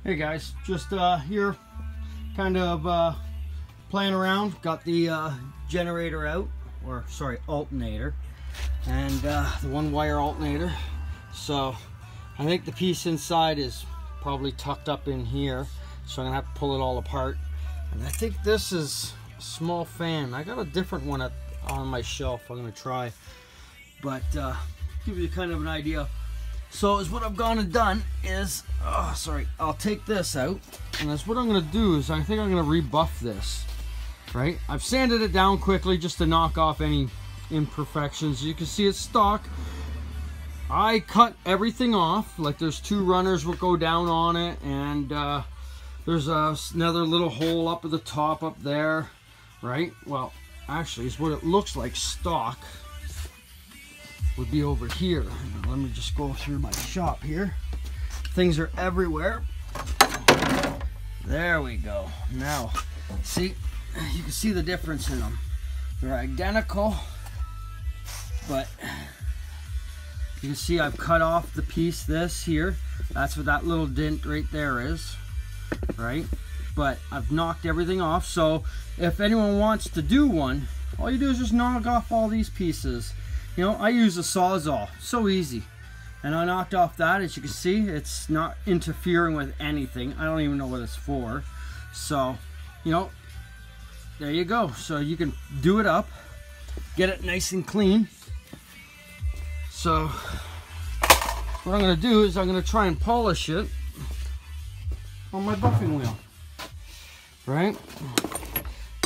Hey guys, just here kind of playing around. Got the generator out, or sorry, alternator, and the one wire alternator. So I think the piece inside is probably tucked up in here, so I'm gonna have to pull it all apart. And I think this is a small fan. I got a different one on my shelf I'm gonna try, but give you kind of an idea. So is what I've gone and done is, I'll take this out, and that's what I'm going to do is I think I'm going to rebuff this, right? I've sanded it down quickly just to knock off any imperfections. You can see it's stock. I cut everything off, like there's two runners will go down on it, and there's another little hole up at the top up there, right? Well, actually it's what it looks like stock would be over here. Now, let me just go through my shop here. Things are everywhere. There we go. Now, see, you can see the difference in them. They're identical, but you can see I've cut off the piece, this here. That's what that little dent right there is, right? But I've knocked everything off, so if anyone wants to do one, all you do is just knock off all these pieces. You know, I use a Sawzall, so easy. And I knocked off that, as you can see, it's not interfering with anything. I don't even know what it's for. So, you know, there you go. So you can do it up, get it nice and clean. So, what I'm gonna do is I'm gonna try and polish it on my buffing wheel, right?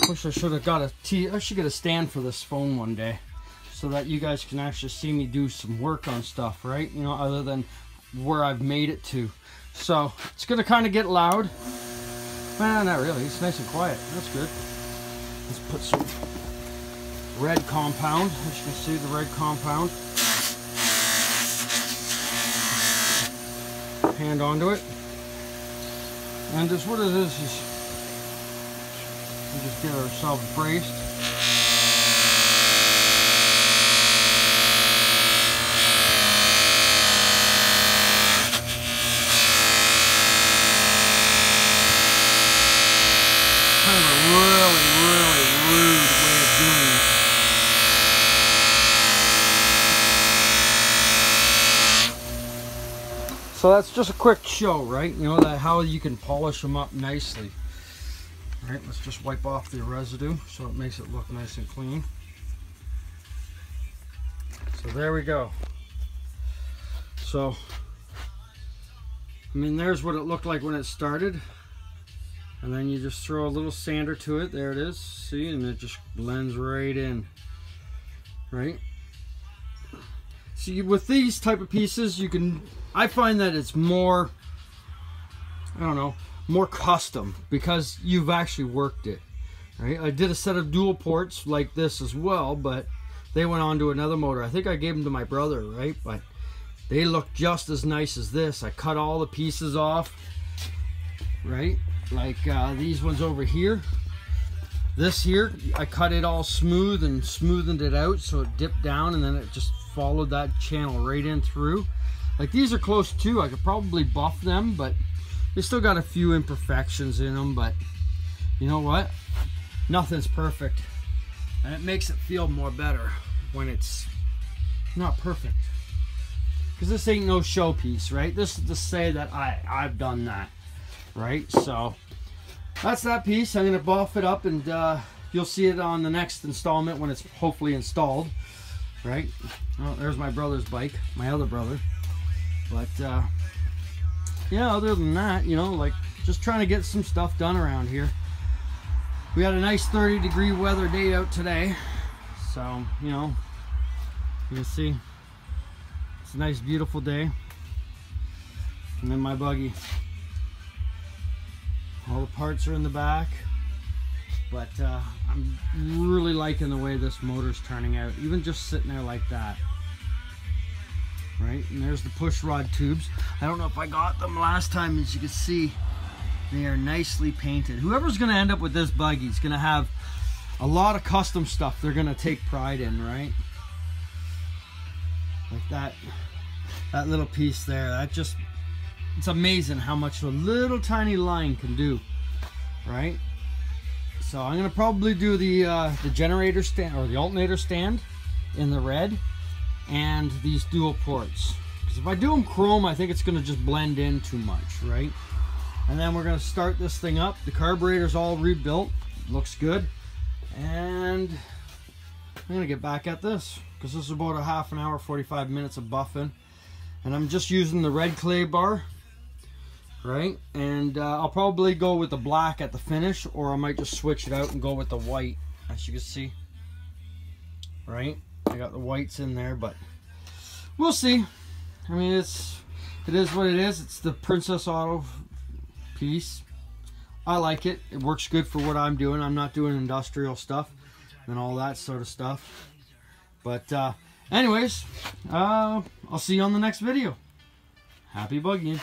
Wish I should have got I should get a stand for this phone one day, so that you guys can actually see me do some work on stuff, right? You know, other than where I've made it to. So it's gonna kind of get loud. Not really, it's nice and quiet. That's good. Let's put some red compound. As you can see, the red compound. Hand onto it. And just what it is we just get ourselves braced. So that's just a quick show, right? You know, that how you can polish them up nicely. All right, let's just wipe off the residue so it makes it look nice and clean. So there we go. So, I mean, there's what it looked like when it started. And then you just throw a little sander to it. There it is. See, and it just blends right in, right? See, with these type of pieces, you can, I find that it's more, I don't know, more custom because you've actually worked it, right? I did a set of dual ports like this as well, but they went on to another motor. I think I gave them to my brother, right? But they look just as nice as this. I cut all the pieces off, right? Like these ones over here. This here, I cut it all smooth and smoothened it out so it dipped down, and then it just followed that channel right in through. Like these are close too. I could probably buff them, but they still got a few imperfections in them. But you know what? Nothing's perfect, and it makes it feel more better when it's not perfect. Because this ain't no showpiece, right? This is to say that I've done that, right? So that's that piece. I'm gonna buff it up, and you'll see it on the next installment when it's hopefully installed, right? Oh, there's my brother's bike, my other brother. But yeah, other than that, you know, like just trying to get some stuff done around here. We had a nice 30-degree weather day out today, so you know, you can see it's a nice beautiful day. And then my buggy, all the parts are in the back, but I'm really liking the way this motor's turning out, even just sitting there like that, right? And there's the push rod tubes. I don't know if I got them last time. As you can see, they are nicely painted. Whoever's going to end up with this buggy is going to have a lot of custom stuff they're going to take pride in, right? Like that little piece there, that just It's amazing how much a little tiny line can do, right? So I'm gonna probably do the generator stand or the alternator stand in the red, and these dual ports. Because if I do them chrome, I think it's gonna just blend in too much, right? And then we're gonna start this thing up. The carburetor's all rebuilt, looks good, and I'm gonna get back at this because this is about a half an hour, 45 minutes of buffing, and I'm just using the red clay bar. Right, and I'll probably go with the black at the finish, or I might just switch it out and go with the white, as you can see. Right, I got the whites in there, but we'll see. I mean, it is what it is. It's the Princess Auto piece. I like it. It works good for what I'm doing. I'm not doing industrial stuff and all that sort of stuff. But anyways, I'll see you on the next video. Happy buggying.